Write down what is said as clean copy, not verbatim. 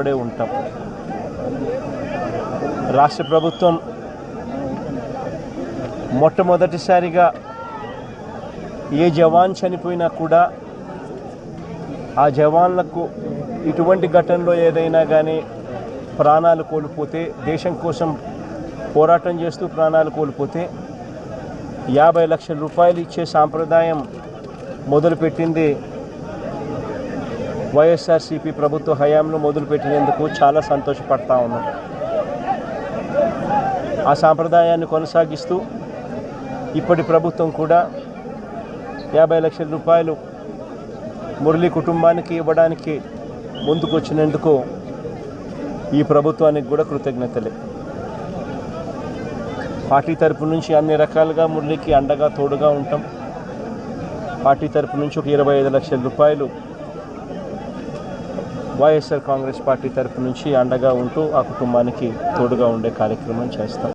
ఇప్పుడే ఉంటాం. రాష్ట్ర ప్రభుత్వం మొట్టమొదటిసారిగా ఏ జవాన్ చనిపోయినా కూడా ఆ జవాన్లకు ఇటువంటి ఘటనలో ఏదైనా కానీ ప్రాణాలు కోల్పోతే, దేశం కోసం పోరాటం చేస్తూ ప్రాణాలు కోల్పోతే 50 లక్షల రూపాయలు ఇచ్చే సాంప్రదాయం మొదలుపెట్టింది వైఎస్ఆర్సీపీ ప్రభుత్వ హయాంలో మొదలుపెట్టినందుకు చాలా సంతోషపడతా ఉన్నాం. ఆ సాంప్రదాయాన్ని కొనసాగిస్తూ ఇప్పటి ప్రభుత్వం కూడా 50 లక్షల రూపాయలు మురళి కుటుంబానికి ఇవ్వడానికి ముందుకొచ్చినందుకు ఈ ప్రభుత్వానికి కూడా కృతజ్ఞతలే. పార్టీ తరపు నుంచి అన్ని రకాలుగా మురళికి అండగా తోడుగా ఉంటాం. పార్టీ తరపు నుంచి ఒక 25 లక్షల రూపాయలు వైఎస్ఆర్ కాంగ్రెస్ పార్టీ తరపు నుంచి అండగా ఉంటూ ఆ కుటుంబానికి తోడుగా ఉండే కార్యక్రమం చేస్తాం.